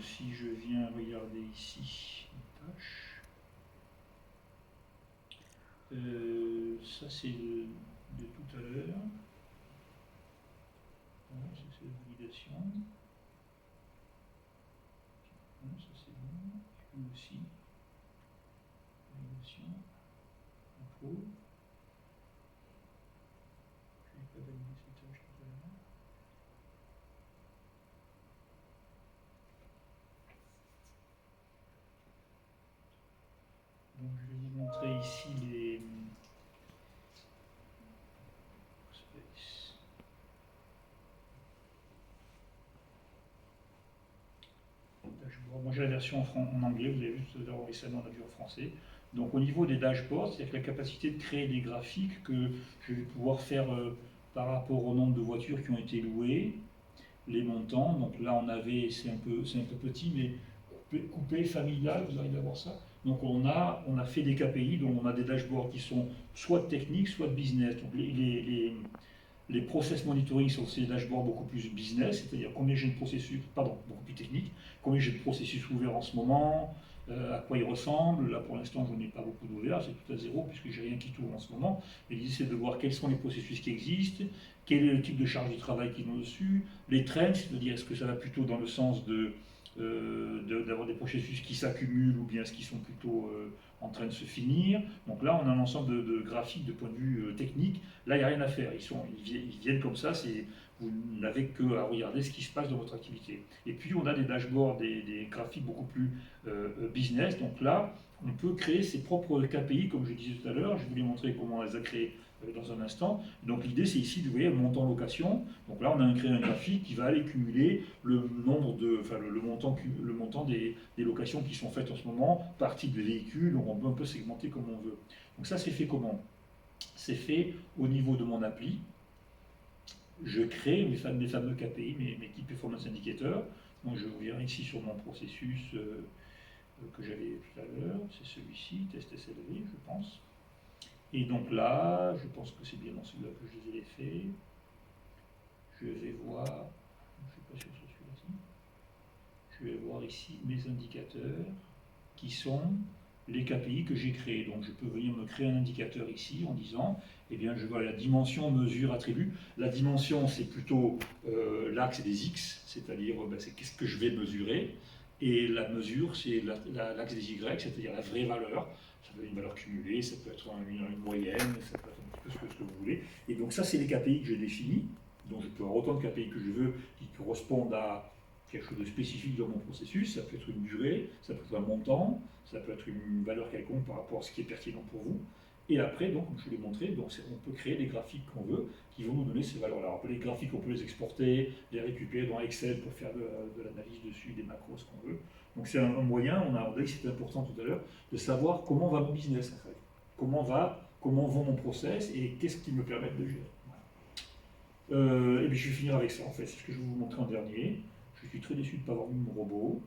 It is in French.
Si je viens regarder ici les tâches, ça c'est de tout à l'heure. Voilà, c'est la validation. Voilà, ça c'est bon. Et puis aussi, validation, approuve. Je n'ai pas validé ces tâches tout à l'heure. Donc je vais vous montrer ici les dashboards. Moi j'ai la version en anglais, vous avez vu tout à l'heure récemment on a vu en français. Donc au niveau des dashboards, c'est-à-dire la capacité de créer des graphiques que je vais pouvoir faire par rapport au nombre de voitures qui ont été louées, les montants. Donc là on avait, c'est un peu petit, mais coupé, familial, vous arrivez à voir ça. Donc on a fait des KPI, donc on a des dashboards qui sont soit techniques, soit de business. Donc les process monitoring sont ces dashboards beaucoup plus business, c'est-à-dire combien j'ai de processus, pardon, beaucoup plus technique, combien j'ai de processus ouverts en ce moment, à quoi ils ressemblent. Là pour l'instant je n'ai pas beaucoup d'ouverts, c'est tout à zéro puisque j'ai rien qui tourne en ce moment. Mais l'idée c'est de voir quels sont les processus qui existent, quel est le type de charge de travail qu'ils ont dessus, les trends, c'est-à-dire est-ce que ça va plutôt dans le sens d'avoir des processus qui s'accumulent ou bien est-ce qu'ils sont plutôt en train de se finir. Donc là, on a un ensemble de graphiques de point de vue technique. Là, il n'y a rien à faire. Ils viennent comme ça. Vous n'avez qu'à regarder ce qui se passe dans votre activité. Et puis, on a des dashboards, des graphiques beaucoup plus business. Donc là, on peut créer ses propres KPI, comme je disais tout à l'heure. Je vais vous montrer comment on les a créés dans un instant. Donc l'idée, c'est ici, vous voyez, le montant location. Donc là, on a créé un graphique qui va aller cumuler le nombre de, enfin, le montant des locations qui sont faites en ce moment par type de véhicule. On peut un peu segmenter comme on veut. Donc ça, c'est fait comment? C'est fait au niveau de mon appli. Je crée mes fameux KPI, mes Key Performance Indicators. Donc je reviens ici sur mon processus que j'avais tout à l'heure. C'est celui-ci, test SLV, je pense. Et donc là, je pense que c'est bien dans celui-là que je les ai faits. Je vais voir, je ne suis pas sûr sur celui-là. Je vais voir ici mes indicateurs qui sont les KPI que j'ai créés. Donc je peux venir me créer un indicateur ici en disant, eh bien je vois la dimension, mesure, attribut. La dimension c'est plutôt l'axe des X, c'est-à-dire c'est qu'est-ce que je vais mesurer. Et la mesure c'est l'axe des Y, c'est-à-dire la vraie valeur. Ça peut être une valeur cumulée, ça peut être une moyenne, ça peut être un petit peu ce que vous voulez. Et donc ça c'est les KPI que j'ai définis. Donc je peux avoir autant de KPI que je veux qui correspondent à quelque chose de spécifique dans mon processus. Ça peut être une durée, ça peut être un montant, ça peut être une valeur quelconque par rapport à ce qui est pertinent pour vous. Et après, donc, comme je vous l'ai montré, donc on peut créer des graphiques qu'on veut qui vont nous donner ces valeurs-là. Alors, les graphiques, on peut les exporter, les récupérer dans Excel pour faire de l'analyse dessus, des macros, ce qu'on veut. Donc c'est un moyen, on a dit que c'était important tout à l'heure, de savoir comment va mon business en fait. Comment vend mon process et qu'est-ce qui me permet de le gérer. Et puis je vais finir avec ça en fait, c'est ce que je vais vous montrer en dernier. Je suis très déçu de ne pas avoir mis mon robot.